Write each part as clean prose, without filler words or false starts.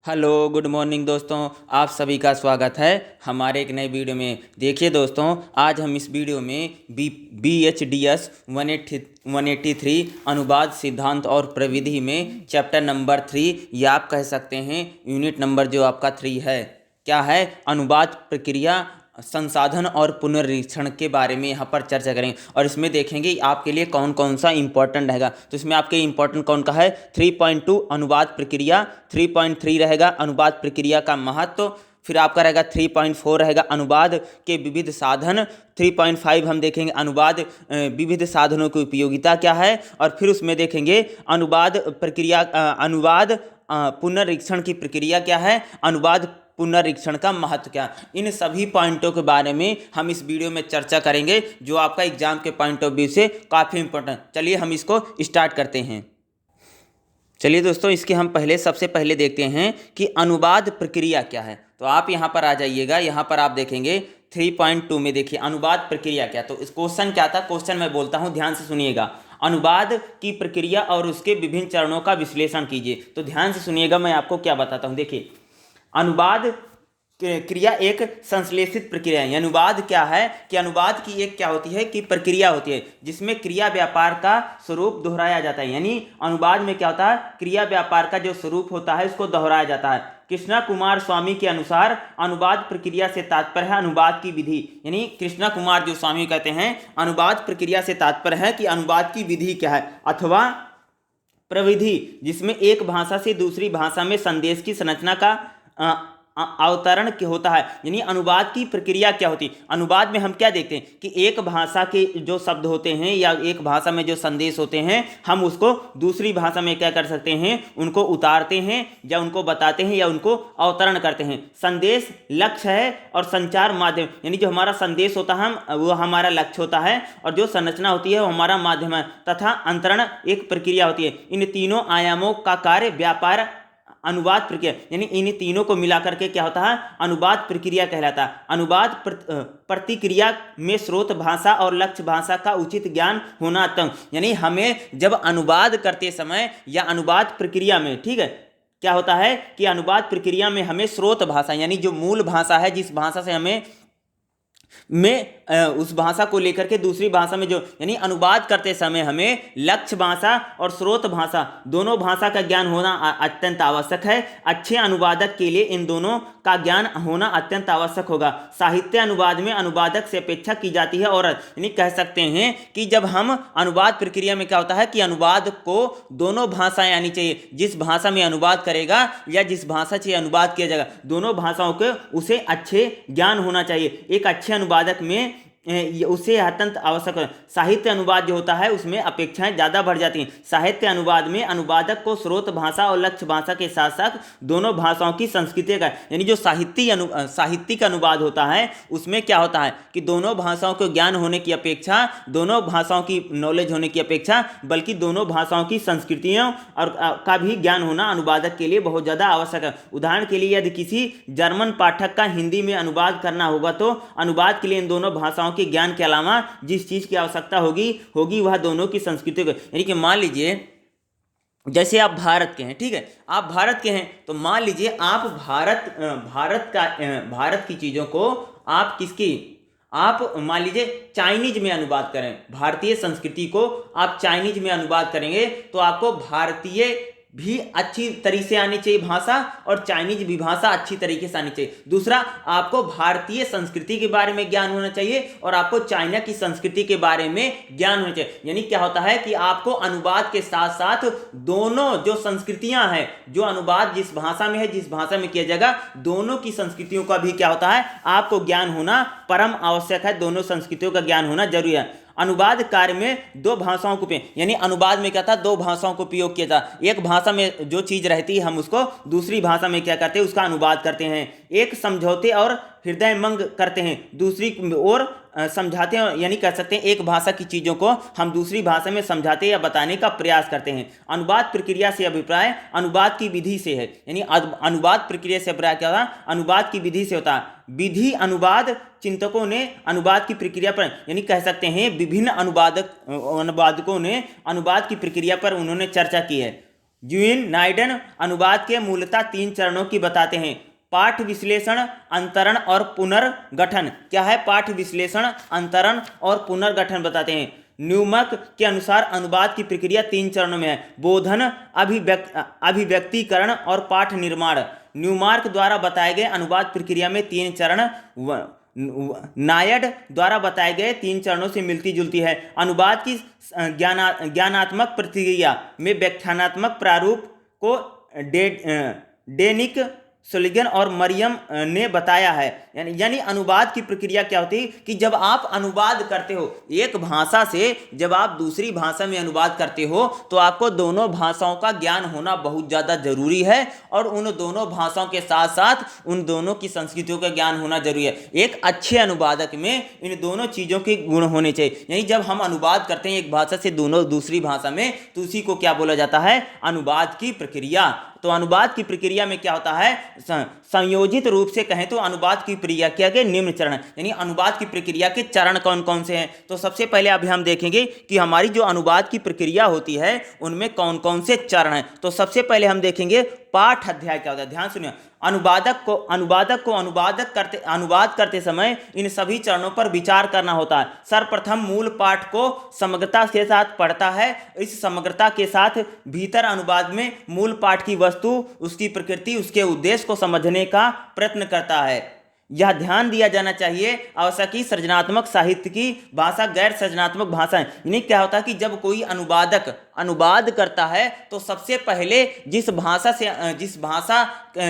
Hello good morning दोस्तों। आप सभी का स्वागत है हमारे एक नए वीडियो में। देखिए दोस्तों, आज हम इस वीडियो में BHDS 183 अनुवाद सिद्धांत और प्रविधि में चैप्टर नंबर 3 या आप कह सकते हैं यूनिट नंबर जो आपका 3 है, क्या है, अनुवाद प्रक्रिया, संसाधन और पुनर्निरीक्षण के बारे में यहाँ पर चर्चा करेंगे। और इसमें देखेंगे आपके लिए कौन कौन सा इंपॉर्टेंट रहेगा। तो इसमें आपके इंपॉर्टेंट कौन का है, 3.2 अनुवाद प्रक्रिया, 3.3 रहेगा अनुवाद प्रक्रिया का महत्व, फिर आपका रहेगा 3.4 रहेगा अनुवाद के विविध साधन, 3.5 हम देखेंगे अनुवाद विविध साधनों की उपयोगिता क्या है, और फिर उसमें देखेंगे अनुवाद प्रक्रिया अनुवाद पुनर्निरीक्षण की प्रक्रिया क्या है, अनुवाद पुनर्निरीक्षण का महत्व क्या। इन सभी पॉइंटों के बारे में हम इस वीडियो में चर्चा करेंगे जो आपका एग्जाम के पॉइंट ऑफ व्यू से काफ़ी इंपॉर्टेंट। चलिए हम इसको स्टार्ट करते हैं। चलिए दोस्तों, इसके हम सबसे पहले देखते हैं कि अनुवाद प्रक्रिया क्या है। तो आप यहाँ पर आ जाइएगा, यहाँ पर आप देखेंगे 3.2 में देखिए अनुवाद प्रक्रिया क्या। तो इस क्वेश्चन क्या था, क्वेश्चन मैं बोलता हूँ, ध्यान से सुनिएगा। अनुवाद की प्रक्रिया और उसके विभिन्न चरणों का विश्लेषण कीजिए। तो ध्यान से सुनिएगा, मैं आपको क्या बताता हूँ। देखिए, अनुवाद क्रिया एक संश्लेषित प्रक्रिया है। अनुवाद क्या है कि अनुवाद की एक क्या होती है कि प्रक्रिया होती है जिसमें क्रिया व्यापार का स्वरूप दोहराया जाता है। यानी अनुवाद में क्या होता है, क्रिया व्यापार का जो स्वरूप होता है उसको दोहराया जाता है। कृष्णा कुमार स्वामी के अनुसार अनुवाद प्रक्रिया से तात्पर्य है अनुवाद की विधि। यानी कृष्णा कुमार जो स्वामी कहते हैं अनुवाद प्रक्रिया से तात्पर्य है कि अनुवाद की विधि क्या है अथवा प्रविधि जिसमें एक भाषा से दूसरी भाषा में संदेश की संरचना का अवतरण होता है। यानी अनुवाद की प्रक्रिया क्या होती है। अनुवाद में हम क्या देखते हैं कि एक भाषा के जो शब्द होते हैं या एक भाषा में जो संदेश होते हैं हम उसको दूसरी भाषा में क्या कर सकते हैं, उनको उतारते हैं या उनको बताते हैं या उनको अवतरण करते हैं। संदेश लक्ष्य है और संचार माध्यम, यानी जो हमारा संदेश होता है वो हमारा लक्ष्य होता है और जो संरचना होती है वो हमारा माध्यम है, तथा अंतरण एक प्रक्रिया होती है। इन तीनों आयामों का कार्य व्यापार अनुवाद प्रक्रिया, यानी इन तीनों को मिलाकर के क्या होता है, अनुवाद प्रक्रिया कहलाता है। अनुवाद प्रतिक्रिया में स्रोत भाषा और लक्ष्य भाषा का उचित ज्ञान होना अत्यंत, यानी हमें जब अनुवाद करते समय या अनुवाद प्रक्रिया में, ठीक है, क्या होता है कि अनुवाद प्रक्रिया में हमें स्रोत भाषा यानी जो मूल भाषा है जिस भाषा से हमें उस भाषा को लेकर के दूसरी भाषा में जो, यानी अनुवाद करते समय हमें लक्ष्य भाषा और स्रोत भाषा दोनों भाषा का ज्ञान होना अत्यंत आवश्यक है। अच्छे अनुवादक के लिए इन दोनों का ज्ञान होना अत्यंत आवश्यक होगा। साहित्य अनुवाद में अनुवादक से अपेक्षा की जाती है और यानी कह सकते हैं कि जब हम अनुवाद प्रक्रिया में क्या होता है कि अनुवाद को दोनों भाषाएं आनी चाहिए। जिस भाषा में अनुवाद करेगा या जिस भाषा से अनुवाद किया जाएगा दोनों भाषाओं के उसे अच्छे ज्ञान होना चाहिए। एक अच्छे अनुवादक में उसे अत्यंत आवश्यक है। साहित्य अनुवाद जो होता है उसमें अपेक्षाएं ज़्यादा बढ़ जाती हैं। साहित्य अनुवाद में अनुवादक को स्रोत भाषा और लक्ष्य भाषा के साथ साथ दोनों भाषाओं की संस्कृति का, यानी जो साहित्यिक अनुवाद होता है उसमें क्या होता है कि दोनों भाषाओं को ज्ञान होने की अपेक्षा, दोनों भाषाओं की नॉलेज होने की अपेक्षा बल्कि दोनों भाषाओं की संस्कृतियों और का भी ज्ञान होना अनुवादक के लिए बहुत ज़्यादा आवश्यक है। उदाहरण के लिए यदि किसी जर्मन पाठक का हिंदी में अनुवाद करना होगा तो अनुवाद के लिए इन दोनों भाषाओं के ज्ञान के अलावा जिस चीज की आवश्यकता होगी वह दोनों की संस्कृति को, यानी कि मान लीजिए जैसे आप भारत के हैं, ठीक है, आप भारत के हैं तो मान लीजिए आप भारत की चीजों को आप मान लीजिए चाइनीज में अनुवाद करें, भारतीय संस्कृति को आप चाइनीज में अनुवाद करेंगे तो आपको भारतीय भी अच्छी तरीके से आनी चाहिए भाषा और चाइनीज भी भाषा अच्छी तरीके से आनी चाहिए। दूसरा, आपको भारतीय संस्कृति के बारे में ज्ञान होना चाहिए और आपको चाइना की संस्कृति के बारे में ज्ञान होना चाहिए। यानी क्या होता है कि आपको अनुवाद के साथ साथ दोनों जो संस्कृतियां हैं, जो अनुवाद जिस भाषा में है जिस भाषा में किया जाएगा दोनों की संस्कृतियों का भी क्या होता है आपको ज्ञान होना परम आवश्यक है। दोनों संस्कृतियों का ज्ञान होना जरूरी है। अनुवाद कार्य में दो भाषाओं को, यानी अनुवाद में क्या था, दो भाषाओं को उपयोग किया था। एक भाषा में जो चीज रहती है हम उसको दूसरी भाषा में क्या करते हैं उसका अनुवाद करते हैं। एक समझौते और हृदयंगम करते हैं, दूसरी ओर समझाते हैं, यानी कह सकते हैं एक भाषा की चीज़ों को हम दूसरी भाषा में समझाते या बताने का प्रयास करते हैं। अनुवाद प्रक्रिया से अभिप्राय अनुवाद की विधि से है, यानी अनुवाद प्रक्रिया से अभिप्राय क्या होता, अनुवाद की विधि से होता है। विधि अनुवाद चिंतकों ने अनुवाद की प्रक्रिया पर, यानी कह सकते हैं विभिन्न अनुवादकों ने अनुवाद की प्रक्रिया पर उन्होंने चर्चा की है। ज्यूइन नाइडन अनुवाद के मूलतः 3 चरणों की बताते हैं। पाठ विश्लेषण, अंतरण और पुनर्गठन। क्या है? पाठ विश्लेषण, अंतरण और पुनर्गठन बताते हैं। न्यूमक के अनुसार अनुवाद की प्रक्रिया 3 चरणों में है। बोधन, अभिव्यक्तिकरण और पाठ निर्माण। न्यूमार्क द्वारा बताए गए अनुवाद प्रक्रिया में 3 चरण नायड द्वारा बताए गए 3 चरणों से मिलती जुलती है। अनुवाद की ज्ञानात्मक प्रक्रिया में व्याख्यानात्मक प्रारूप को डेनिक, सुलिगन और मरियम ने बताया है। यानी अनुवाद की प्रक्रिया क्या होती है कि जब आप अनुवाद करते हो एक भाषा से, जब आप दूसरी भाषा में अनुवाद करते हो तो आपको दोनों भाषाओं का ज्ञान होना बहुत ज़्यादा जरूरी है और उन दोनों भाषाओं के साथ साथ उन दोनों की संस्कृतियों का ज्ञान होना जरूरी है। एक अच्छे अनुवादक में इन दोनों चीज़ों के गुण होने चाहिए। यानी जब हम अनुवाद करते हैं एक भाषा से दूसरी भाषा में, तो उसी को क्या बोला जाता है? अनुवाद की प्रक्रिया। तो अनुवाद की प्रक्रिया में क्या होता है? संयोजित रूप से कहें तो अनुवाद की प्रक्रिया क्या के निम्न चरण, यानी अनुवाद की प्रक्रिया के चरण कौन कौन से हैं। तो सबसे पहले अभी हम देखेंगे कि हमारी जो अनुवाद की प्रक्रिया होती है उनमें कौन कौन से चरण हैं। तो सबसे पहले हम देखेंगे पाठ अध्याय क्या होता है। ध्यान सुनिए, अनुवाद करते समय इन सभी चरणों पर विचार करना होता है। सर्वप्रथम मूल पाठ को समग्रता के साथ पढ़ता है। इस समग्रता के साथ भीतर अनुवाद में मूल पाठ की वस्तु, उसकी प्रकृति, उसके उद्देश्य को समझने का प्रयत्न करता है। यह ध्यान दिया जाना चाहिए आवश्यकी सृजनात्मक साहित्य की भाषा गैर सृजनात्मक भाषा है। यानी क्या होता है कि जब कोई अनुवादक अनुवाद करता है तो सबसे पहले जिस भाषा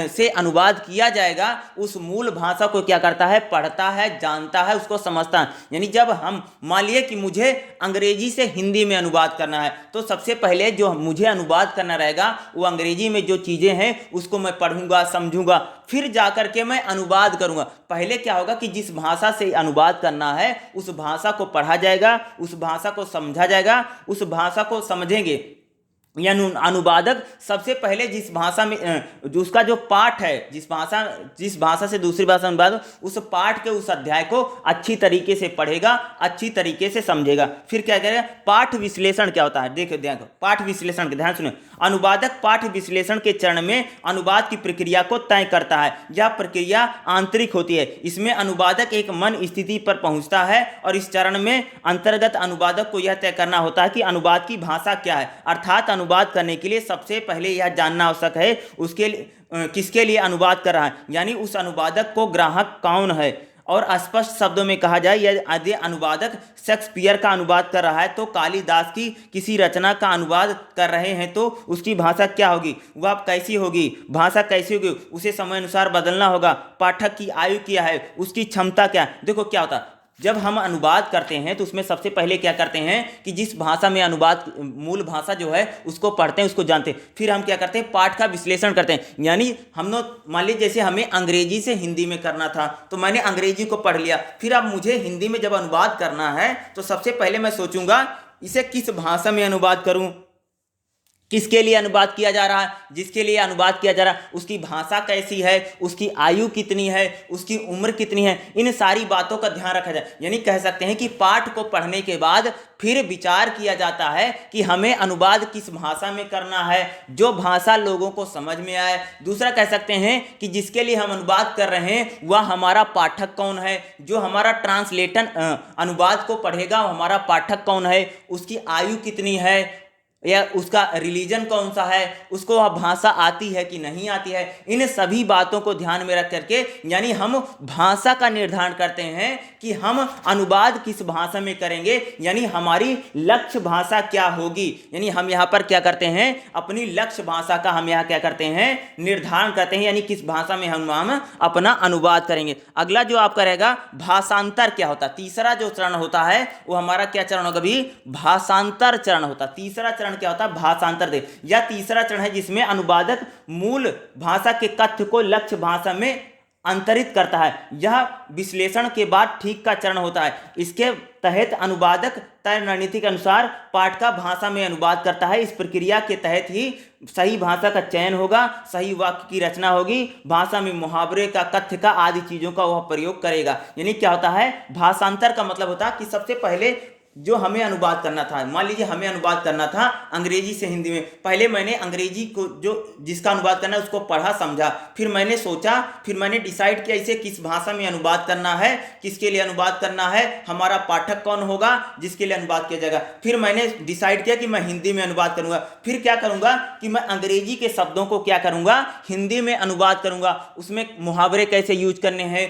से अनुवाद किया जाएगा उस मूल भाषा को क्या करता है? पढ़ता है, जानता है, उसको समझता है। यानी जब हम मान लिए कि मुझे अंग्रेजी से हिंदी में अनुवाद करना है तो सबसे पहले जो मुझे अनुवाद करना रहेगा वो अंग्रेजी में जो चीज़ें हैं उसको मैं पढ़ूंगा, समझूंगा, फिर जाकर के मैं अनुवाद करूंगा। पहले क्या होगा कि जिस भाषा से अनुवाद करना है उस भाषा को पढ़ा जाएगा, उस भाषा को समझा जाएगा, उस भाषा को समझेंगे। यानी अनुवादक सबसे पहले जिस भाषा में जो उसका जो पाठ है, जिस भाषा से दूसरी भाषा अनुवाद, उस पाठ के उस अध्याय को अच्छी तरीके से पढ़ेगा, अच्छी तरीके से समझेगा। फिर क्या करेगा? पाठ विश्लेषण क्या होता है? देखो पाठ विश्लेषण के ध्यान सुनो। अनुवादक पाठ विश्लेषण के चरण में अनुवाद की प्रक्रिया को तय करता है। यह प्रक्रिया आंतरिक होती है। इसमें अनुवादक एक मन स्थिति पर पहुंचता है और इस चरण में अंतर्गत अनुवादक को यह तय करना होता है कि अनुवाद की भाषा क्या है। अर्थात अनुवाद करने के लिए सबसे पहले यह जानना आवश्यक है उसके किसके लिए अनुवाद कर रहा है, यानी उस अनुवादक को ग्राहक कौन है। और स्पष्ट शब्दों में कहा जाए, यदि अनुवादक शेक्सपियर का अनुवाद कर रहा है तो कालिदास की किसी रचना का अनुवाद कर रहे हैं तो उसकी भाषा क्या होगी, वह कैसी होगी, भाषा कैसी होगी, उसे समय अनुसार बदलना होगा। पाठक की आयु क्या है, उसकी क्षमता क्या है। देखो क्या होता है, जब हम अनुवाद करते हैं तो उसमें सबसे पहले क्या करते हैं कि जिस भाषा में अनुवाद मूल भाषा जो है उसको पढ़ते हैं, उसको जानते हैं। फिर हम क्या करते हैं? पाठ का विश्लेषण करते हैं। यानी हम लोग मान लीजिए जैसे हमें अंग्रेजी से हिंदी में करना था तो मैंने अंग्रेजी को पढ़ लिया, फिर अब मुझे हिंदी में जब अनुवाद करना है तो सबसे पहले मैं सोचूंगा इसे किस भाषा में अनुवाद करूं, किसके लिए अनुवाद किया जा रहा है, जिसके लिए अनुवाद किया जा रहा है उसकी भाषा कैसी है, उसकी आयु कितनी है, उसकी उम्र कितनी है, इन सारी बातों का ध्यान रखा जाए। यानी कह सकते हैं कि पाठ को पढ़ने के बाद फिर विचार किया जाता है कि हमें अनुवाद किस भाषा में करना है, जो भाषा लोगों को समझ में आए। दूसरा कह सकते हैं कि जिसके लिए हम अनुवाद कर रहे हैं वह हमारा पाठक कौन है, जो हमारा ट्रांसलेटर अनुवाद को पढ़ेगा वो हमारा पाठक कौन है, उसकी आयु कितनी है, या उसका रिलीजन कौन सा है, उसको वह भाषा आती है कि नहीं आती है। इन सभी बातों को ध्यान में रख करके यानी हम भाषा का निर्धारण करते हैं कि हम अनुवाद किस भाषा में करेंगे, यानी हमारी लक्ष्य भाषा क्या होगी। यानी हम यहाँ पर क्या करते हैं, अपनी लक्ष्य भाषा का हम यहाँ क्या करते हैं, निर्धारण करते हैं, यानी किस भाषा में हम अपना अनुवाद करेंगे। अगला जो आपका रहेगा भाषांतर क्या होता है। तीसरा जो चरण होता है वो हमारा क्या चरण होगा भी, भाषांतर चरण होता। तीसरा चरण क्या होता है, भाषांतर दे। यह तीसरा चरण है जिसमें अनुवादक मूल भाषा के कथ्य को लक्ष्य भाषा में अंतरित करता है। यह विश्लेषण के बाद ठीक का चरण होता है। इसके तहत अनुवादक तय रणनीति के अनुसार पाठ का भाषा में अनुवाद करता है। इस प्रक्रिया के तहत ही सही भाषा का चयन होगा, सही वाक्य की रचना होगी, भाषा में मुहावरे का, कथ्य का आदि चीजों का वह प्रयोग करेगा। यानी क्या होता है, भाषांतर का मतलब होता है कि सबसे पहले जो हमें अनुवाद करना था, मान लीजिए हमें अनुवाद करना था अंग्रेजी से हिंदी में, पहले मैंने अंग्रेजी को जो जिसका अनुवाद करना है उसको पढ़ा समझा, फिर मैंने सोचा, फिर मैंने डिसाइड किया इसे किस भाषा में अनुवाद करना है, किसके लिए अनुवाद करना है, हमारा पाठक कौन होगा जिसके लिए अनुवाद किया जाएगा। फिर मैंने डिसाइड किया कि मैं हिंदी में अनुवाद करूंगा, फिर क्या करूंगा कि मैं अंग्रेजी के शब्दों को क्या करूंगा, हिंदी में अनुवाद करूंगा, उसमें मुहावरे कैसे यूज करने हैं,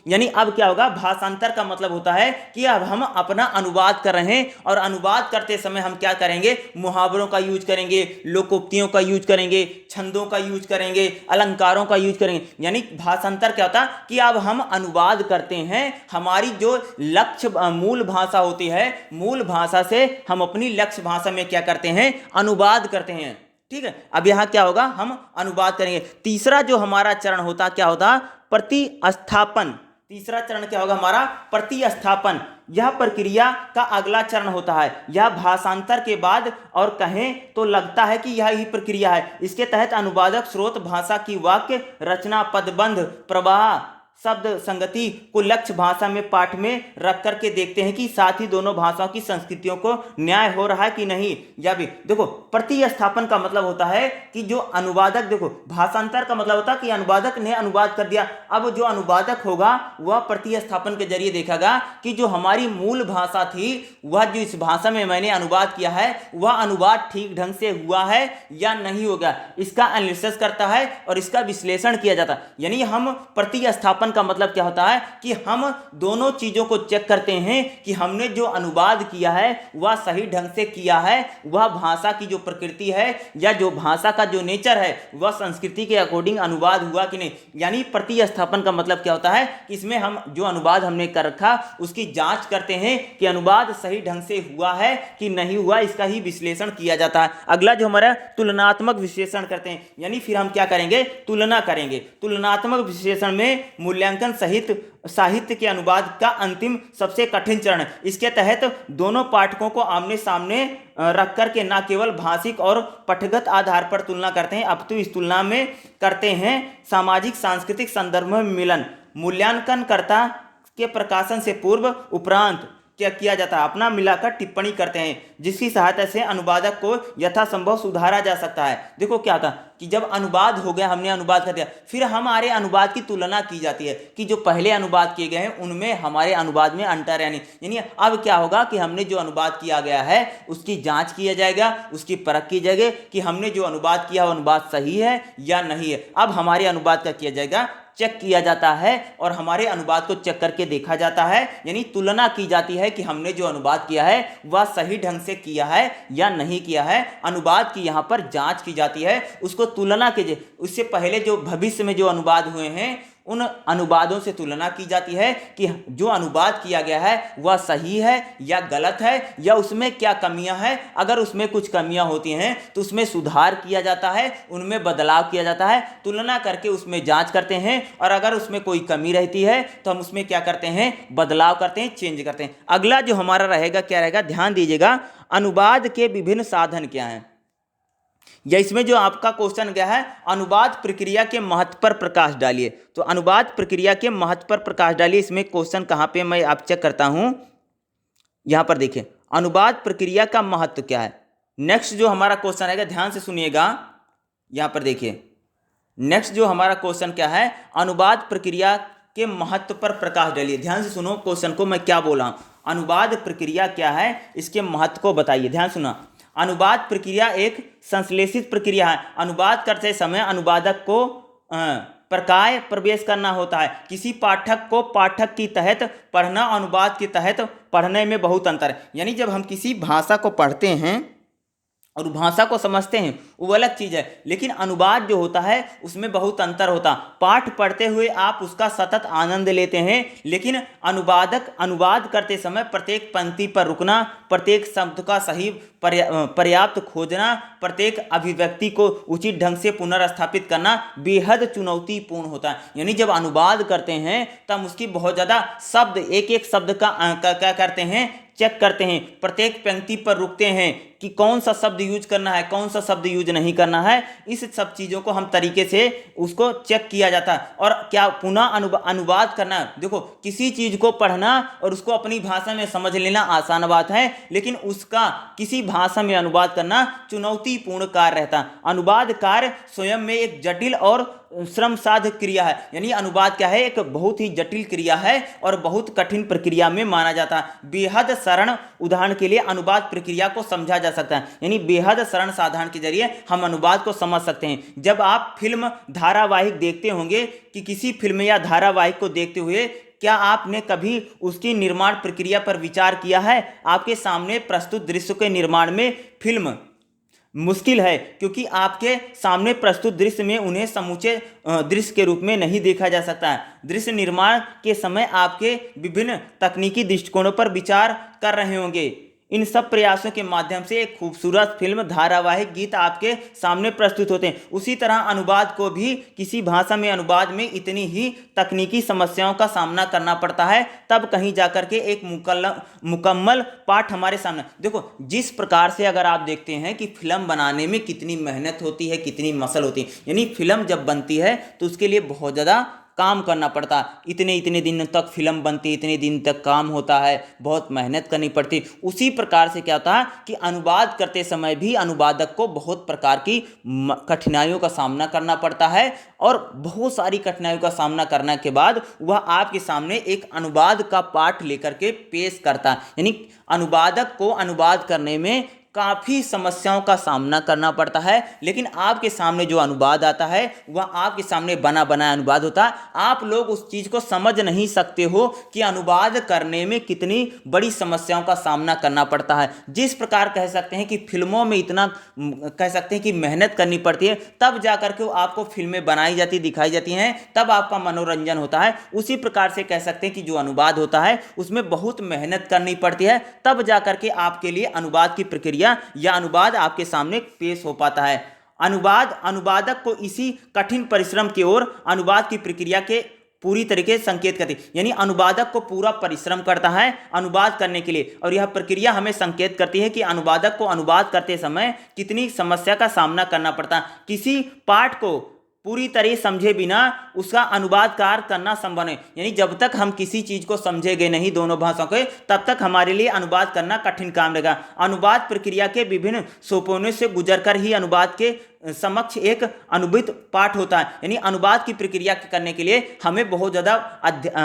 यानी अब क्या होगा, भाषांतर का मतलब होता है कि अब हम अपना अनुवाद कर रहे हैं और अनुवाद करते समय हम क्या करेंगे, मुहावरों का यूज करेंगे, लोकोक्तियों का यूज करेंगे, छंदों का यूज करेंगे, अलंकारों का यूज करेंगे। यानी भाषांतर क्या होता कि अब हम अनुवाद करते हैं, हमारी जो लक्ष्य मूल भाषा होती है, मूल भाषा से हम अपनी लक्ष्य भाषा में क्या करते हैं, अनुवाद करते हैं। ठीक है, अब यहां क्या होगा, हम अनुवाद करेंगे। तीसरा जो हमारा चरण होता क्या होता, प्रतिस्थापन। तीसरा चरण क्या होगा हमारा, प्रतिस्थापन। यह प्रक्रिया का अगला चरण होता है। यह भाषांतर के बाद और कहें तो लगता है कि यह ही प्रक्रिया है। इसके तहत अनुवादक स्रोत भाषा की वाक्य रचना, पदबंध, प्रवाह, शब्द संगति को लक्ष्य भाषा में पाठ में रख करके देखते हैं कि साथ ही दोनों भाषाओं की संस्कृतियों को न्याय हो रहा है कि नहीं। या भी देखो, प्रतिस्थापन का मतलब होता है कि जो अनुवादक, देखो भाषांतर का मतलब होता है कि अनुवादक ने अनुवाद कर दिया, अब जो अनुवादक होगा वह प्रतिस्थापन के जरिए देखेगा कि जो हमारी मूल भाषा थी, वह जो इस भाषा में मैंने अनुवाद किया है, वह अनुवाद ठीक ढंग से हुआ है या नहीं होगा, इसका एनालिसिस करता है और इसका विश्लेषण किया जाता है। यानी हम प्रतिस्थापन का मतलब क्या होता है कि हम दोनों चीजों को चेक करते हैं कि हमने जो अनुवाद किया है वह सही ढंग से किया है, वह भाषा की जो प्रकृति है या जो भाषा का जो नेचर है वह संस्कृति के अकॉर्डिंग अनुवाद हुआ कि नहीं। यानी प्रतिस्थापन का मतलब क्या होता है कि इसमें हम जो अनुवाद हमने कर रखा उसकी जांच करते हैं कि अनुवाद सही ढंग से हुआ है कि नहीं हुआ, इसका ही विश्लेषण किया जाता है। अगला जो हमारा तुलनात्मक विश्लेषण करते हैं, यानी फिर हम क्या करेंगे, तुलना करेंगे। तुलनात्मक विश्लेषण में मूल्यांकन सहित साहित्य के अनुवाद का अंतिम सबसे कठिन चरण है। इसके तहत दोनों पाठकों को आमने सामने रख करके न केवल भाषिक और पठगत आधार पर तुलना करते हैं, अपितु इस तुलना में करते हैं सामाजिक सांस्कृतिक संदर्भ में मिलन। मूल्यांकनकर्ता के प्रकाशन से पूर्व उपरांत क्या किया जाता है, अपना मिलाकर टिप्पणी करते हैं, जिसकी सहायता से अनुवादक को यथासंभव सुधारा जा सकता है। देखो क्या था कि जब अनुवाद हो गया, हमने अनुवाद कर दिया, फिर हमारे अनुवाद की तुलना की जाती है कि जो पहले अनुवाद किए गए हैं उनमें हमारे अनुवाद में अंतर है नहीं। यानी अब क्या होगा कि हमने जो अनुवाद किया गया है उसकी जांच किया जाएगा, उसकी परख की जाएगी कि हमने जो अनुवाद किया वो अनुवाद सही है या नहीं है। अब हमारे अनुवाद का किया जाएगा, चेक किया जाता है और हमारे अनुवाद को चेक करके देखा जाता है, यानी तुलना की जाती है कि हमने जो अनुवाद किया है वह सही ढंग से किया है या नहीं किया है। अनुवाद की यहाँ पर जांच की जाती है, उसको तुलना के उससे पहले जो भविष्य में जो अनुवाद हुए हैं उन अनुवादों से तुलना की जाती है कि जो अनुवाद किया गया है वह सही है या गलत है, या उसमें क्या कमियां हैं। अगर उसमें कुछ कमियां होती हैं तो उसमें सुधार किया जाता है, उनमें बदलाव किया जाता है, तुलना करके उसमें जांच करते हैं, और अगर उसमें कोई कमी रहती है तो हम उसमें क्या करते हैं, बदलाव करते हैं, चेंज करते हैं। अगला जो हमारा रहेगा क्या रहेगा, ध्यान दीजिएगा, अनुवाद के विभिन्न साधन क्या हैं। या इसमें जो आपका क्वेश्चन गया है, अनुवाद प्रक्रिया के महत्व पर प्रकाश डालिए। तो अनुवाद प्रक्रिया के महत्व पर प्रकाश डालिए, इसमें क्वेश्चन कहाँ पे मैं आप चेक करता हूँ, यहाँ पर देखिए अनुवाद प्रक्रिया का महत्व क्या है। नेक्स्ट जो हमारा क्वेश्चन आएगा, ध्यान से सुनिएगा, यहाँ पर देखिए नेक्स्ट जो हमारा क्वेश्चन क्या है, अनुवाद प्रक्रिया के महत्व पर प्रकाश डालिए। ध्यान से सुनो क्वेश्चन को मैं क्या बोला, अनुवाद प्रक्रिया क्या है, इसके महत्व को बताइए। ध्यान सुना, अनुवाद प्रक्रिया एक संश्लेषित प्रक्रिया है। अनुवाद करते समय अनुवादक को प्रकाय प्रवेश करना होता है। किसी पाठक को पाठक की तहत पढ़ना, अनुवाद के तहत पढ़ने में बहुत अंतर है। यानी जब हम किसी भाषा को पढ़ते हैं और भाषा को समझते हैं वो अलग चीज़ है, लेकिन अनुवाद जो होता है उसमें बहुत अंतर होता। पाठ पढ़ते हुए आप उसका सतत आनंद लेते हैं, लेकिन अनुवादक अनुवाद करते समय प्रत्येक पंक्ति पर रुकना, प्रत्येक शब्द का सही पर्याप्त खोजना, प्रत्येक अभिव्यक्ति को उचित ढंग से पुनर्स्थापित करना बेहद चुनौतीपूर्ण होता है। यानी जब अनुवाद करते हैं तब उसकी बहुत ज़्यादा शब्द, एक एक शब्द का क्या करते हैं, चेक करते हैं, प्रत्येक पंक्ति पर रुकते हैं कि कौन सा शब्द यूज करना है, कौन सा शब्द यूज नहीं करना है। इस सब चीज़ों को हम तरीके से उसको चेक किया जाता है। और क्या पुनः अनुवाद करना है। देखो, किसी चीज़ को पढ़ना और उसको अपनी भाषा में समझ लेना आसान बात है, लेकिन उसका किसी भाषा में अनुवाद करना चुनौतीपूर्ण कार्य रहता है। अनुवाद कार्य स्वयं में एक जटिल और श्रम साध्य क्रिया है। यानी अनुवाद क्या है, एक बहुत ही जटिल क्रिया है और बहुत कठिन प्रक्रिया में माना जाता है। बेहद सरल उदाहरण के लिए अनुवाद प्रक्रिया को समझा जा सकता है। यानी बेहद सरल साधन के जरिए हम अनुवाद को समझ सकते हैं। जब आप फिल्म धारावाहिक देखते होंगे कि किसी फिल्म या धारावाहिक को देखते हुए क्या आपने कभी उसकी निर्माण प्रक्रिया पर विचार किया है। आपके सामने प्रस्तुत दृश्य के निर्माण में फिल्म मुश्किल है, क्योंकि आपके सामने प्रस्तुत दृश्य में उन्हें समूचे दृश्य के रूप में नहीं देखा जा सकता है। दृश्य निर्माण के समय आपके विभिन्न तकनीकी दृष्टिकोणों पर विचार कर रहे होंगे। इन सब प्रयासों के माध्यम से एक खूबसूरत फिल्म, धारावाहिक, गीत आपके सामने प्रस्तुत होते हैं। उसी तरह अनुवाद को भी किसी भाषा में अनुवाद में इतनी ही तकनीकी समस्याओं का सामना करना पड़ता है, तब कहीं जाकर के एक मुकम्मल पाठ हमारे सामने। देखो, जिस प्रकार से अगर आप देखते हैं कि फिल्म बनाने में कितनी मेहनत होती है, कितनी मसल होती है। यानी फिल्म जब बनती है तो उसके लिए बहुत ज़्यादा काम करना पड़ता है। इतने दिन तक फिल्म बनती है, इतने दिन तक काम होता है, बहुत मेहनत करनी पड़ती। उसी प्रकार से क्या होता है कि अनुवाद करते समय भी अनुवादक को बहुत प्रकार की कठिनाइयों का सामना करना पड़ता है। और बहुत सारी कठिनाइयों का सामना करने के बाद वह आपके सामने एक अनुवाद का पाठ लेकर के पेश करता है। यानी अनुवादक को अनुवाद करने में काफ़ी समस्याओं का सामना करना पड़ता है, लेकिन आपके सामने जो अनुवाद आता है वह आपके सामने बना बनाया अनुवाद होता है। आप लोग उस चीज़ को समझ नहीं सकते हो कि अनुवाद करने में कितनी बड़ी समस्याओं का सामना करना पड़ता है। जिस प्रकार कह सकते हैं कि फिल्मों में इतना कह सकते हैं कि मेहनत करनी पड़ती है, तब जाकर के आपको फिल्में बनाई जाती, दिखाई जाती हैं, तब आपका मनोरंजन होता है। उसी प्रकार से कह सकते हैं कि जो अनुवाद होता है उसमें बहुत मेहनत करनी पड़ती है, तब जाकर के आपके लिए अनुवाद की प्रक्रिया या अनुवाद आपके सामने पेश हो पाता है। अनुवादक को इसी कठिन परिश्रम की ओर अनुवाद की प्रक्रिया के पूरी तरीके से संकेत करती है। यानी अनुवादक को पूरा परिश्रम करता है अनुवाद करने के लिए, और यह प्रक्रिया हमें संकेत करती है कि अनुवादक को अनुवाद करते समय कितनी समस्या का सामना करना पड़ता है। किसी पाठ को पूरी तरह समझे बिना उसका अनुवाद कार्य करना संभव नहीं। यानी जब तक हम किसी चीज़ को समझेंगे नहीं दोनों भाषाओं के, तब तक हमारे लिए अनुवाद करना कठिन काम रहेगा। अनुवाद प्रक्रिया के विभिन्न सोपानों से गुजरकर ही अनुवाद के समक्ष एक अनुवादित पाठ होता है। यानी अनुवाद की प्रक्रिया करने के लिए हमें बहुत ज़्यादा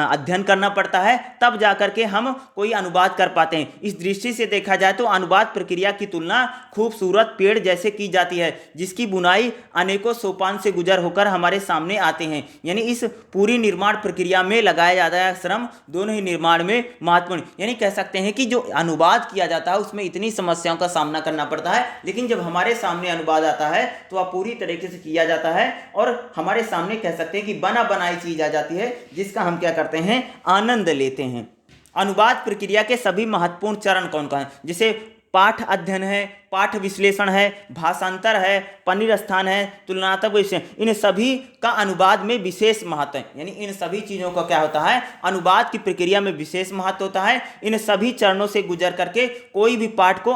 अध्ययन करना पड़ता है, तब जाकर के हम कोई अनुवाद कर पाते हैं। इस दृष्टि से देखा जाए तो अनुवाद प्रक्रिया की तुलना खूबसूरत पेड़ जैसे की जाती है, जिसकी बुनाई अनेकों सोपान से गुजर होकर हमारे सामने आते हैं। यानी इस पूरी निर्माण प्रक्रिया में लगाया जाता है श्रम, दोनों ही निर्माण में महत्वपूर्ण। यानी कह सकते हैं कि जो अनुवाद किया जाता है उसमें इतनी समस्याओं का सामना करना पड़ता है, लेकिन जब हमारे सामने अनुवाद आता है तो वह पूरी तरीके से किया जाता है और हमारे सामने कह सकते हैं कि बना बनाई चीज आ जाती है, जिसका हम क्या करते हैं, आनंद लेते हैं। अनुवाद प्रक्रिया के सभी महत्वपूर्ण चरण कौन कौन है? जैसे पाठ अध्ययन है, पाठ विश्लेषण है, भाषांतर है, परिस्थान है, तुलनात्मक विश्लेषण, इन सभी का अनुवाद में विशेष महत्व है। यानी इन सभी चीज़ों का क्या होता है, अनुवाद की प्रक्रिया में विशेष महत्व होता है। इन सभी चरणों से गुजर करके कोई भी पाठ को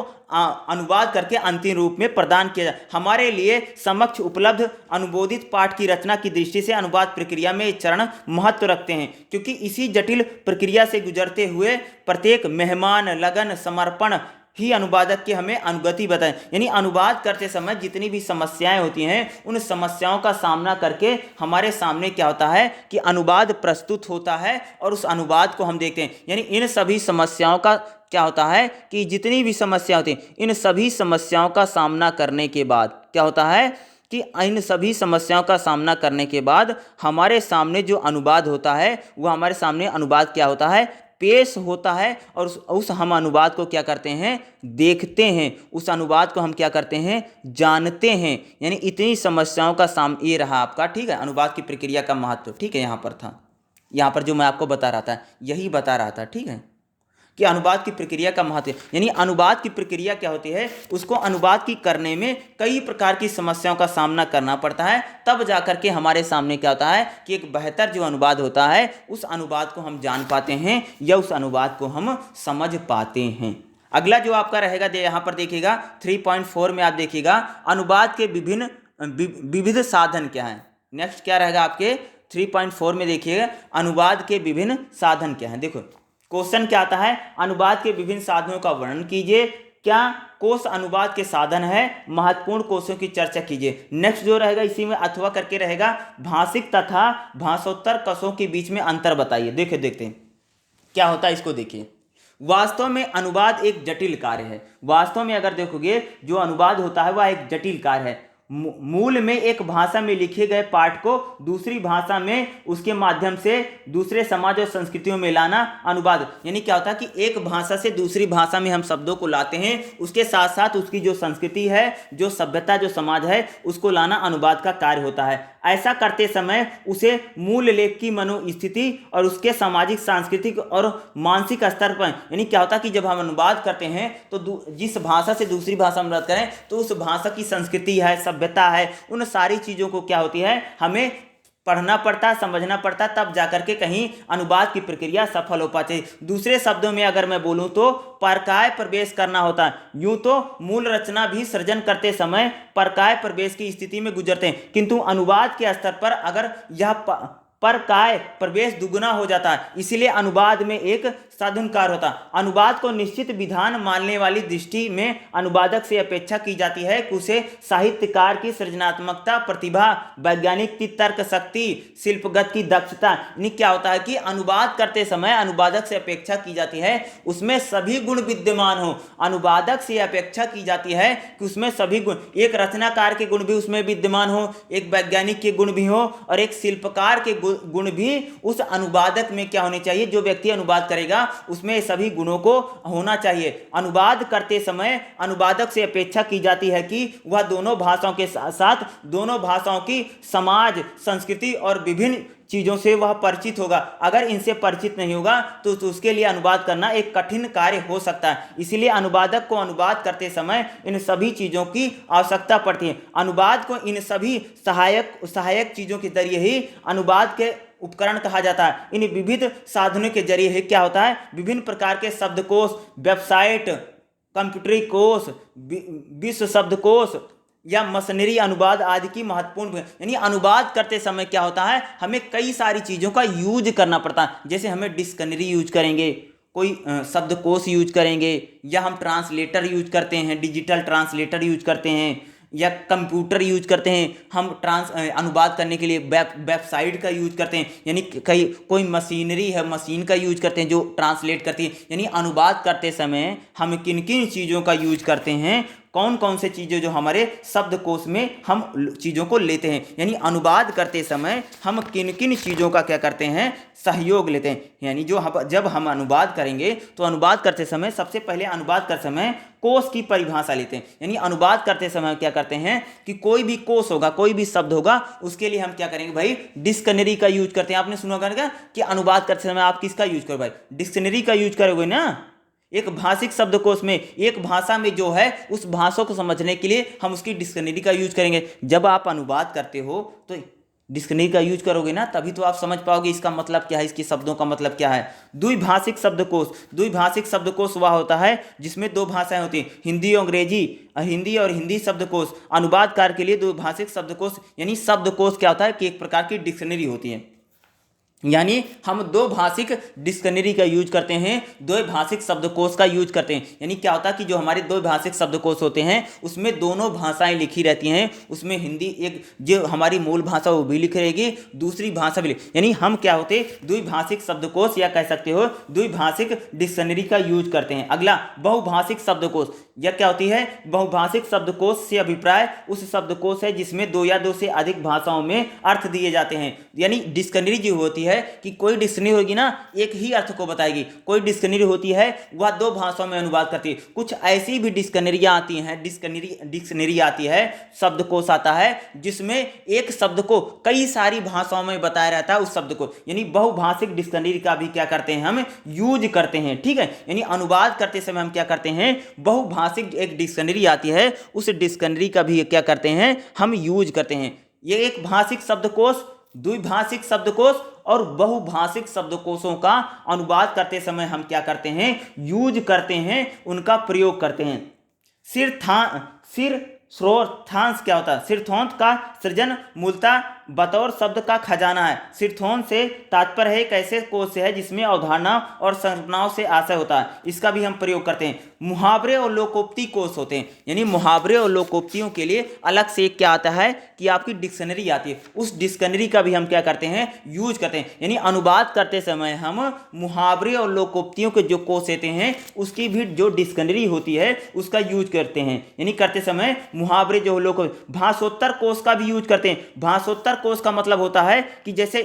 अनुवाद करके अंतिम रूप में प्रदान किया जाए। हमारे लिए समक्ष उपलब्ध अनुबोधित पाठ की रचना की दृष्टि से अनुवाद प्रक्रिया में ये चरण महत्व रखते हैं, क्योंकि इसी जटिल प्रक्रिया से गुजरते हुए प्रत्येक मेहमान, लगन, समर्पण ही अनुवादक की हमें अनुगति बताएं। यानी अनुवाद करते समय जितनी भी समस्याएं होती हैं, उन समस्याओं का सामना करके हमारे सामने क्या होता है कि अनुवाद प्रस्तुत होता है और उस अनुवाद को हम देखते हैं। यानी इन सभी समस्याओं का क्या होता है कि जितनी भी समस्या होती हैं, इन सभी समस्याओं का सामना करने के बाद क्या होता है कि इन सभी समस्याओं का सामना करने के बाद हमारे सामने जो अनुवाद होता है, वह हमारे सामने अनुवाद क्या होता है, पेश होता है। और उस हम अनुवाद को क्या करते हैं, देखते हैं। उस अनुवाद को हम क्या करते हैं, जानते हैं। यानी इतनी समस्याओं का ये रहा आपका, ठीक है, अनुवाद की प्रक्रिया का महत्व, ठीक है, यहाँ पर था, यहाँ पर जो मैं आपको बता रहा था यही बता रहा था, ठीक है। कि अनुवाद की प्रक्रिया का महत्व, यानी अनुवाद की प्रक्रिया क्या होती है, उसको अनुवाद की करने में कई प्रकार की समस्याओं का सामना करना पड़ता है, तब जाकर के हमारे सामने क्या होता है कि एक बेहतर जो अनुवाद होता है उस अनुवाद को हम जान पाते हैं या उस अनुवाद को हम समझ पाते हैं। अगला जो आपका रहेगा यहाँ पर देखिएगा 3.4 में आप देखिएगा अनुवाद के विविध साधन क्या हैं। नेक्स्ट क्या रहेगा आपके 3.4 में देखिएगा अनुवाद के विभिन्न साधन क्या हैं। देखो क्वेश्चन क्या आता है, अनुवाद के विभिन्न साधनों का वर्णन कीजिए, क्या कोश अनुवाद के साधन है, महत्वपूर्ण कोशों की चर्चा कीजिए। नेक्स्ट जो रहेगा इसी में अथवा करके रहेगा भाषिक तथा भाषोत्तर कोशों के बीच में अंतर बताइए। देखते हैं क्या होता है, इसको देखिए। वास्तव में अनुवाद एक जटिल कार्य है। वास्तव में अगर देखोगे जो अनुवाद होता है वह एक जटिल कार्य है। मूल में एक भाषा में लिखे गए पाठ को दूसरी भाषा में उसके माध्यम से दूसरे समाज और संस्कृतियों में लाना अनुवाद। यानी क्या होता है कि एक भाषा से दूसरी भाषा में हम शब्दों को लाते हैं, उसके साथ साथ उसकी जो संस्कृति है, जो सभ्यता, जो समाज है, उसको लाना अनुवाद का कार्य होता है। ऐसा करते समय उसे मूल लेख की मनोस्थिति और उसके सामाजिक, सांस्कृतिक और मानसिक स्तर पर, यानी क्या होता है कि जब हम अनुवाद करते हैं तो जिस भाषा से दूसरी भाषा में अनुवाद करें तो उस भाषा की संस्कृति है, सभ्यता है, उन सारी चीज़ों को क्या होती है हमें पढ़ना पड़ता, समझना पड़ता, तब जाकर के कहीं अनुवाद की प्रक्रिया सफल हो पाती। दूसरे शब्दों में अगर मैं बोलूं तो परकाय प्रवेश करना होता है। यूं तो मूल रचना भी सृजन करते समय परकाय प्रवेश की स्थिति में गुजरते हैं, किंतु अनुवाद के स्तर पर अगर यह परकाय प्रवेश दुगुना हो जाता है, इसीलिए अनुवाद में एक साधुनकार होता है। अनुवाद को निश्चित विधान मानने वाली दृष्टि में अनुवादक से अपेक्षा की जाती है कि उसे साहित्यकार की सृजनात्मकता, प्रतिभा, वैज्ञानिक की तर्क शक्ति, शिल्पगत की दक्षता, यानी क्या होता है कि अनुवाद करते समय अनुवादक से अपेक्षा की जाती है उसमें सभी गुण विद्यमान हो। अनुवादक से अपेक्षा की जाती है कि उसमें सभी गुण, एक रचनाकार के गुण भी उसमें विद्यमान हो, एक वैज्ञानिक के गुण भी हो और एक शिल्पकार के गुण भी उस अनुवादक में क्या होने चाहिए, जो व्यक्ति अनुवाद करेगा उसमें सभी गुणों को होना चाहिए। अनुवाद करते समय अनुवादक से अपेक्षा की जाती है कि वह दोनों भाषाओं के साथ साथ दोनों भाषाओं की समाज, संस्कृति और विभिन्न चीज़ों से वह परिचित होगा। अगर इनसे परिचित नहीं होगा तो उसके लिए अनुवाद करना एक कठिन कार्य हो सकता है। इसलिए अनुवादक को अनुवाद करते समय इन सभी चीज़ों की आवश्यकता पड़ती है। अनुवाद को इन सभी सहायक चीज़ों के जरिए ही अनुवाद के उपकरण कहा जाता है। इन विविध साधनों के जरिए ही क्या होता है, विभिन्न प्रकार के शब्दकोश, वेबसाइट, कंप्यूटरी कोश, विश्व शब्दकोश या मशीनरी अनुवाद आदि की महत्वपूर्ण, यानी अनुवाद करते समय क्या होता है हमें कई सारी चीज़ों का यूज करना पड़ता है। जैसे हमें डिक्शनरी यूज करेंगे, कोई शब्दकोश यूज करेंगे, या हम ट्रांसलेटर यूज करते हैं, डिजिटल ट्रांसलेटर यूज करते हैं, या कंप्यूटर यूज करते हैं। हम अनुवाद करने के लिए वेबसाइट का यूज करते हैं, यानी कोई मशीनरी है, मशीन का यूज करते हैं जो ट्रांसलेट करती है। यानी अनुवाद करते समय हम किन किन चीज़ों का यूज करते हैं, कौन कौन से चीज़ें जो हमारे शब्दकोश में हम चीज़ों को लेते हैं, यानी अनुवाद करते समय हम किन किन चीज़ों का क्या करते हैं, सहयोग लेते हैं। यानी जब हम अनुवाद करेंगे तो अनुवाद करते समय सबसे पहले अनुवाद करते समय कोश की परिभाषा लेते हैं। यानी अनुवाद करते समय क्या करते हैं कि कोई भी कोश होगा, कोई भी शब्द होगा, उसके लिए हम क्या करेंगे भाई, डिक्शनरी का यूज करते हैं। आपने सुना होगा कि अनुवाद करते समय आप किसका यूज करो भाई, डिक्शनरी का यूज करोगे ना। एक भाषिक शब्दकोश में एक भाषा में जो है उस भाषा को समझने के लिए हम उसकी डिक्शनरी का यूज करेंगे। जब आप अनुवाद करते हो तो डिक्शनरी का यूज करोगे ना, तभी तो आप समझ पाओगे इसका मतलब क्या है, इसके शब्दों का मतलब क्या है। द्विभाषिक शब्दकोश, द्विभाषिक शब्दकोश वह होता है जिसमें दो भाषाएं होती हैं, हिंदी और अंग्रेजी, हिंदी और हिंदी शब्दकोश। अनुवादकार के लिए द्विभाषिक शब्दकोश यानी शब्दकोश क्या होता है कि एक प्रकार की डिक्शनरी होती है। यानी हम दो भाषिक डिक्शनरी का यूज करते हैं, दो भाषिक शब्दकोश का यूज करते हैं। यानी क्या होता है कि जो हमारे दो भाषिक शब्दकोश होते हैं उसमें दोनों भाषाएं लिखी रहती हैं, उसमें हिंदी एक जो हमारी मूल भाषा वो भी लिखी रहेगी, दूसरी भाषा भी यानी हम क्या होते द्विभाषिक शब्दकोश या कह सकते हो द्विभाषिक डिक्शनरी का यूज करते हैं। अगला बहुभाषिक शब्दकोश, यह क्या होती है, बहुभाषिक शब्दकोश से अभिप्राय उस शब्दकोश है जिसमें दो या दो से अधिक भाषाओं में अर्थ दिए जाते हैं। यानी डिक्शनरी जो होती है है कि कोई डिक्शनरी होगी ना एक ही अर्थ को बताएगी, कोई डिक्शनरी होती है वह दो भाषाओं में अनुवाद करती है। कुछ ऐसी भी डिक्शनरियाँ आती हैं, डिक्शनरी आती है, शब्दकोश आता है जिसमें एक शब्द को कई सारी भाषाओं में बताया रहता है उस शब्द को, यानी बहुभाषिक डिक्शनरी का भी क्या करते हैं हम यूज करते हैं। ठीक है, यानी अनुवाद करते समय हम क्या करते हैं, बहुभाषिक एक डिक्शनरी आती है उस डिक्शनरी का भी क्या करते हैं हम यूज करते हैं। ये एक भाषिक शब्दकोश, द्विभाषिक शब्दकोश और बहुभाषिक शब्दकोशों का अनुवाद करते समय हम क्या करते हैं, यूज करते हैं, उनका प्रयोग करते हैं। सिरथ्रांश क्या होता है, सिरथौंत का सृजन मूलतः बतौर शब्द का खजाना है। सिरथौंत से तात्पर्य है एक ऐसे कोश से है जिसमें अवधारणा और संकल्पनाओं से आशय होता है, इसका भी हम प्रयोग करते हैं। मुहावरे और लोकोक्ति कोश होते हैं, यानी मुहावरे और लोकोक्तियों के लिए अलग से क्या आता है कि आपकी डिक्शनरी आती है, उस डिक्शनरी का भी हम क्या करते हैं, यूज करते हैं। यानी अनुवाद करते समय हम मुहावरे और लोकोक्तियों के जो कोश होते हैं उसकी भी जो डिक्शनरी होती है उसका यूज करते हैं। यानी करते समय मुहावरे जो लोक, भाषोत्तर कोश का भी यूज करते हैं। भाषोत्तर कोश का मतलब होता है कि जैसे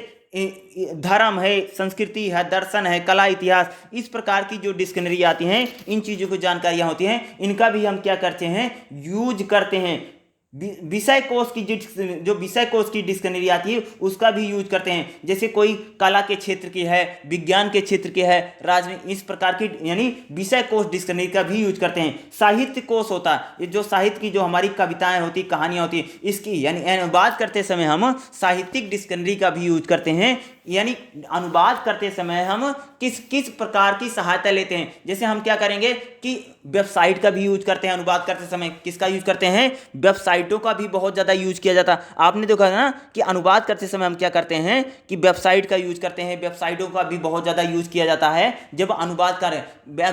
धर्म है, संस्कृति है, दर्शन है, कला, इतिहास, इस प्रकार की जो डिक्शनरी आती हैं, इन चीज़ों की जानकारियाँ होती हैं, इनका भी हम क्या करते हैं, यूज करते हैं। विषय कोश की जो विषय कोश की डिक्शनरी आती है उसका भी यूज करते हैं, जैसे कोई कला के क्षेत्र की है, विज्ञान के क्षेत्र की है, राजनीति, इस प्रकार की यानी विषय कोश डिक्शनरी का भी यूज करते हैं। साहित्य कोश होता है, ये जो साहित्य की जो हमारी कविताएं होती, कहानियां होती, इसकी यानी अनुवाद करते समय हम साहित्यिक डिक्शनरी का भी यूज करते हैं। यानी अनुवाद करते समय हम किस प्रकार की सहायता लेते हैं, जैसे हम क्या करेंगे कि वेबसाइट का भी यूज करते हैं अनुवाद करते समय। किसका यूज करते हैं, वेबसाइटों का भी बहुत ज़्यादा यूज किया जाता है। आपने देखा ना कि अनुवाद करते समय हम क्या करते हैं कि वेबसाइट का यूज करते हैं, वेबसाइटों का भी बहुत ज़्यादा यूज किया जाता है जब अनुवाद करें।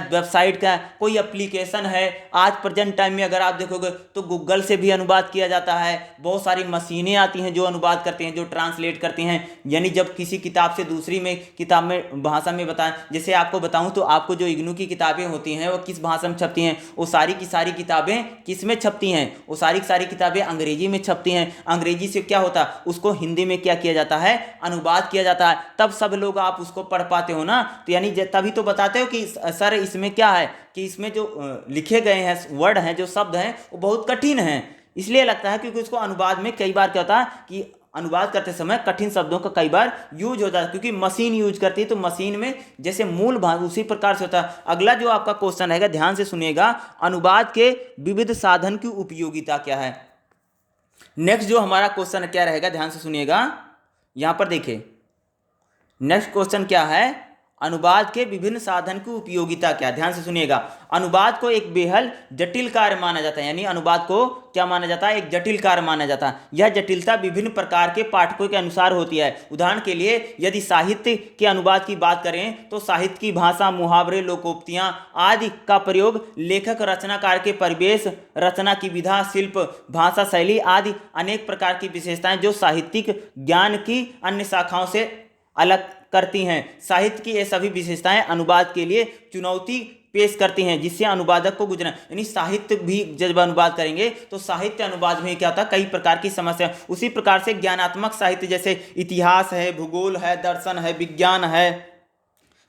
वेबसाइट का कोई एप्लीकेशन है, आज प्रेजेंट टाइम में अगर आप देखोगे तो गूगल से भी अनुवाद किया जाता है। बहुत सारी मशीनें आती हैं जो अनुवाद करते हैं, जो ट्रांसलेट करती हैं, यानी जब किसी किताब से दूसरी में किताब में भाषा में बताएं। जैसे आपको बताऊं तो आपको जो इग्नू की किताबें होती हैं वो किस भाषा में छपती हैं, वो सारी की सारी किताबें किस में छपती हैं, वो सारी की सारी किताबें अंग्रेजी में छपती हैं। अंग्रेजी से क्या होता है, उसको हिंदी में क्या किया जाता है, अनुवाद किया जाता है, तब सब लोग आप उसको पढ़ पाते हो ना। तो यानी तभी तो बताते हो कि सर इसमें क्या है कि इसमें जो लिखे गए हैं वर्ड हैं, जो शब्द हैं वो बहुत कठिन हैं, इसलिए लगता है क्योंकि उसको अनुवाद में कई बार क्या होता है कि अनुवाद करते समय कठिन शब्दों का कई बार यूज होता है, क्योंकि मशीन यूज करती है, तो मशीन में जैसे मूल भाग उसी प्रकार से होता है। अगला जो आपका क्वेश्चन रहेगा, ध्यान से सुनिएगा, अनुवाद के विविध साधन की उपयोगिता क्या है। नेक्स्ट जो हमारा क्वेश्चन क्या रहेगा, ध्यान से सुनिएगा, यहां पर देखिए नेक्स्ट क्वेश्चन क्या है, अनुवाद के विभिन्न साधन की उपयोगिता क्या। ध्यान से सुनिएगा, अनुवाद को एक बेहद जटिल कार्य माना जाता है, यानी अनुवाद को क्या माना जाता है, एक जटिल कार्य माना जाता है। यह जटिलता विभिन्न प्रकार के पाठकों के अनुसार होती है। उदाहरण के लिए यदि साहित्य के अनुवाद की बात करें तो साहित्य की भाषा, मुहावरे, लोकोक्तियां आदि का प्रयोग लेखक रचनाकार के परिवेश, रचना की विधा, शिल्प, भाषा शैली आदि अनेक प्रकार की विशेषताएं जो साहित्यिक ज्ञान की अन्य शाखाओं से अलग करती हैं। साहित्य की ये सभी विशेषताएं अनुवाद के लिए चुनौती पेश करती हैं जिससे अनुवादक को गुजरना, यानी साहित्य भी जब अनुवाद करेंगे तो साहित्य अनुवाद में क्या होता है, कई प्रकार की समस्या। उसी प्रकार से ज्ञानात्मक साहित्य जैसे इतिहास है, भूगोल है, दर्शन है, विज्ञान है,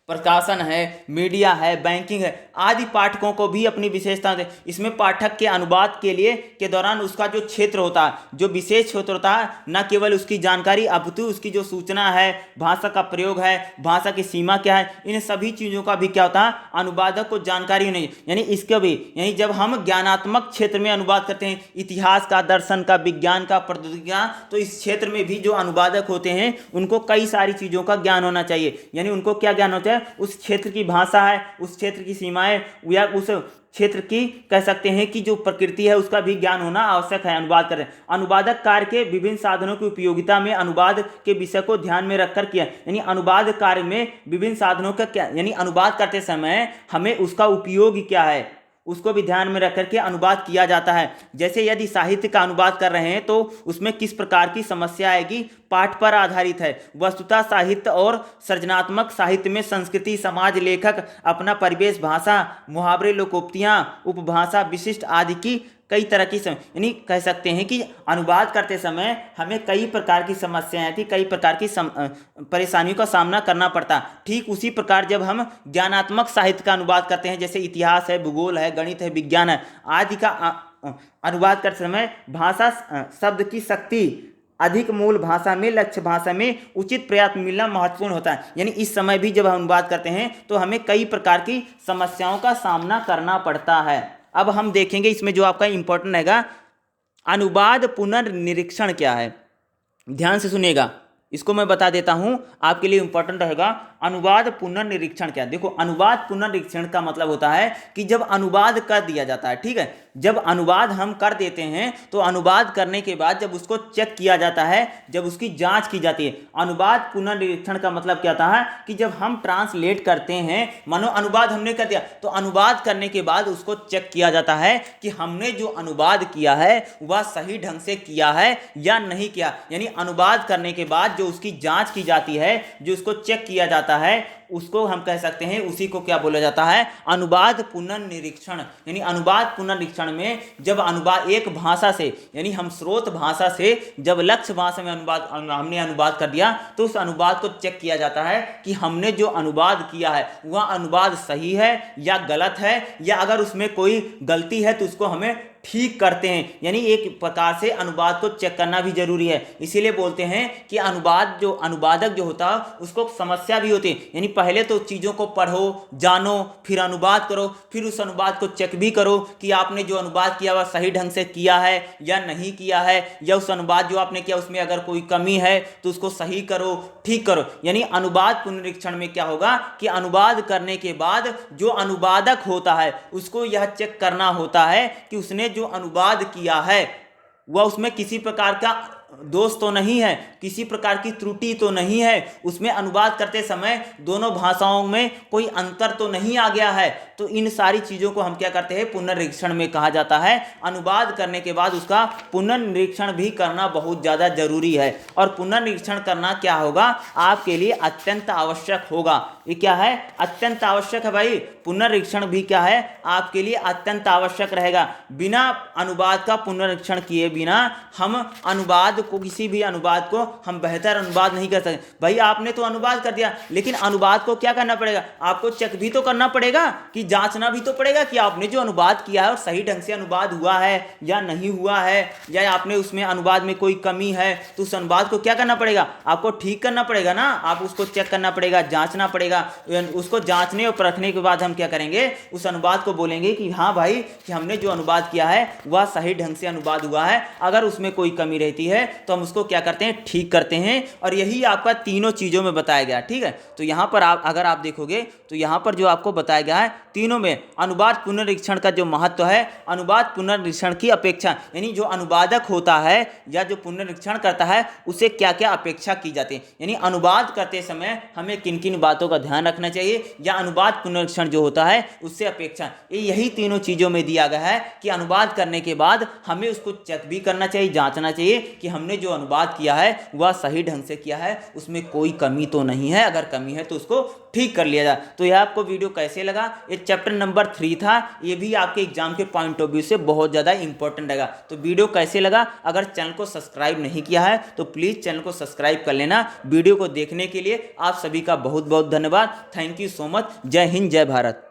प्रकाशन है, मीडिया है, बैंकिंग है आदि पाठकों को भी अपनी विशेषता है। इसमें पाठक के अनुवाद के लिए के दौरान उसका जो क्षेत्र होता है, जो विशेष क्षेत्र होता है, न केवल उसकी जानकारी अपितु उसकी जो सूचना है, भाषा का प्रयोग है, भाषा की सीमा क्या है, इन सभी चीज़ों का भी क्या होता है, अनुवादक को जानकारी नहीं। यानी इसके भी यानी जब हम ज्ञानात्मक क्षेत्र में अनुवाद करते हैं, इतिहास का, दर्शन का, विज्ञान का, प्रौद्योगिकी का, तो इस क्षेत्र में भी जो अनुवादक होते हैं उनको कई सारी चीज़ों का ज्ञान होना चाहिए। यानी उनको क्या ज्ञान होता है, उस क्षेत्र की भाषा है, उस क्षेत्र की सीमाएं या उस क्षेत्र की कह सकते हैं कि जो प्रकृति है उसका भी ज्ञान होना आवश्यक है अनुवाद करें। अनुवादक कार्य के विभिन्न साधनों की उपयोगिता में अनुवाद के विषय को ध्यान में रखकर किया, यानी अनुवाद कार्य में विभिन्न साधनों का क्या, यानी अनुवाद करते समय हमें उसका उपयोग क्या है उसको भी ध्यान में रख करके अनुवाद किया जाता है। जैसे यदि साहित्य का अनुवाद कर रहे हैं तो उसमें किस प्रकार की समस्या आएगी, पाठ पर आधारित है। वस्तुतः साहित्य और सृजनात्मक साहित्य में संस्कृति, समाज, लेखक, अपना परिवेश, भाषा, मुहावरे, लोकोक्तियाँ, उपभाषा, विशिष्ट आदि की कई तरह की यानी कह सकते हैं कि अनुवाद करते समय हमें कई प्रकार की समस्याएं थी, कई प्रकार की परेशानियों का सामना करना पड़ता। ठीक उसी प्रकार जब हम ज्ञानात्मक साहित्य का अनुवाद करते हैं, जैसे इतिहास है, भूगोल है, गणित है, विज्ञान है आदि का अनुवाद करते समय भाषा शब्द की शक्ति अधिक, मूल भाषा में, लक्ष्य भाषा में उचित प्रयास मिलना महत्वपूर्ण होता है। यानी इस समय भी जब हम अनुवाद करते हैं तो हमें कई प्रकार की समस्याओं का सामना करना पड़ता है। अब हम देखेंगे इसमें जो आपका इंपॉर्टेंट रहेगा, अनुवाद पुनर्निरीक्षण क्या है। ध्यान से सुनिएगा, इसको मैं बता देता हूं, आपके लिए इंपॉर्टेंट रहेगा। अनुवाद पुनर्निरीक्षण क्या है? देखो, अनुवाद पुनर्निरीक्षण का मतलब होता है कि जब अनुवाद कर दिया जाता है, ठीक है, जब अनुवाद हम कर देते हैं तो अनुवाद करने के बाद जब उसको चेक किया जाता है, जब उसकी जांच की जाती है। अनुवाद पुनर्निरीक्षण का मतलब क्या होता है कि जब हम ट्रांसलेट करते हैं, मानो अनुवाद हमने कर दिया, तो अनुवाद करने के बाद उसको चेक किया जाता है कि हमने जो अनुवाद किया है वह सही ढंग से किया है या नहीं किया। यानी अनुवाद करने के बाद जो उसकी जांच की जाती है, जो उसको चेक किया जाता है, उसको हम कह सकते हैं, उसी को क्या बोला जाता है? अनुवाद पुनर्निरीक्षण। यानी अनुवाद पुनर्निरीक्षण में जब अनुवाद एक भाषा से, यानी हम स्रोत भाषा से जब लक्ष्य भाषा में हमने अनुवाद कर दिया, तो उस अनुवाद को चेक किया जाता है कि हमने जो अनुवाद किया है वह अनुवाद सही है या गलत है, या अगर उसमें कोई गलती है तो उसको हमें ठीक करते हैं। यानी एक प्रकार से अनुवाद को चेक करना भी जरूरी है। इसीलिए बोलते हैं कि अनुवादक जो होता है उसको समस्या भी होती है। यानी पहले तो चीज़ों को पढ़ो, जानो, फिर अनुवाद करो, फिर उस अनुवाद को चेक भी करो कि आपने जो अनुवाद किया वह सही ढंग से किया है या नहीं किया है, या उस अनुवाद जो आपने किया उसमें अगर कोई कमी है तो उसको सही करो, ठीक करो। यानी अनुवाद पुनरीक्षण में क्या होगा कि अनुवाद करने के बाद जो अनुवादक होता है उसको यह चेक करना होता है कि उसने जो अनुवाद किया है वह उसमें किसी प्रकार का दोष तो नहीं है, किसी प्रकार की त्रुटि तो नहीं है, उसमें अनुवाद करते समय दोनों भाषाओं में कोई अंतर तो नहीं आ गया है। तो इन सारी चीज़ों को हम क्या करते हैं? पुनर्निरीक्षण में कहा जाता है। अनुवाद करने के बाद उसका पुनर्निरीक्षण भी करना बहुत ज़्यादा जरूरी है। और पुनर्निरीक्षण करना क्या होगा? आपके लिए अत्यंत आवश्यक होगा। ये क्या है? अत्यंत आवश्यक है भाई। पुनर्निरीक्षण भी क्या है? आपके लिए अत्यंत आवश्यक रहेगा। बिना अनुवाद का पुनर्निरीक्षण किए बिना हम अनुवाद को, किसी भी अनुवाद को हम बेहतर अनुवाद नहीं कर सकते। भाई आपने तो अनुवाद कर दिया, लेकिन अनुवाद को क्या करना पड़ेगा? आपको चेक भी तो करना पड़ेगा, कि जांचना भी तो पड़ेगा कि आपने जो अनुवाद किया है और सही ढंग से अनुवाद हुआ है या नहीं हुआ है, या आपने उसमें अनुवाद में कोई कमी है तो उस अनुवाद को क्या करना पड़ेगा? आपको ठीक करना पड़ेगा ना। आप उसको चेक करना पड़ेगा, जांचना पड़ेगा। उसको जांचने और परखने के बाद हम क्या करेंगे? उस अनुवाद को बोलेंगे कि हाँ भाई, कि हमने जो अनुवाद किया है वह सही ढंग से अनुवाद हुआ है। अगर उसमें कोई कमी रहती है तो हम उसको क्या करते हैं? ठीक करते हैं। और यही आपका तीनों चीज़ों में बताया गया, ठीक है। तो यहाँ पर अगर आप देखोगे तो यहाँ पर जो आपको बताया गया है तीनों में अनुवाद पुनर्निरीक्षण का जो महत्व है, अनुवाद पुनर्निरीक्षण की अपेक्षा, यानी जो अनुवादक होता है या जो पुनर्निरीक्षण करता है उसे क्या क्या अपेक्षा की जाती है। यानी अनुवाद करते समय हमें किन किन बातों का ध्यान रखना चाहिए, या अनुवाद पुनर्निरीक्षण जो होता है उससे अपेक्षा, यही तीनों चीज़ों में दिया गया है कि अनुवाद करने के बाद हमें उसको चेक भी करना चाहिए, जांचना चाहिए कि हमने जो अनुवाद किया है वह सही ढंग से किया है, उसमें कोई कमी तो नहीं है। अगर कमी है तो उसको ठीक कर लिया जाए। तो यह आपको वीडियो कैसे लगा? ये चैप्टर नंबर 3 था। ये भी आपके एग्जाम के पॉइंट ऑफ व्यू से बहुत ज़्यादा इंपॉर्टेंट रहेगा। तो वीडियो कैसे लगा? अगर चैनल को सब्सक्राइब नहीं किया है तो प्लीज़ चैनल को सब्सक्राइब कर लेना। वीडियो को देखने के लिए आप सभी का बहुत बहुत धन्यवाद। Thank you so much. जय हिंद, जय भारत।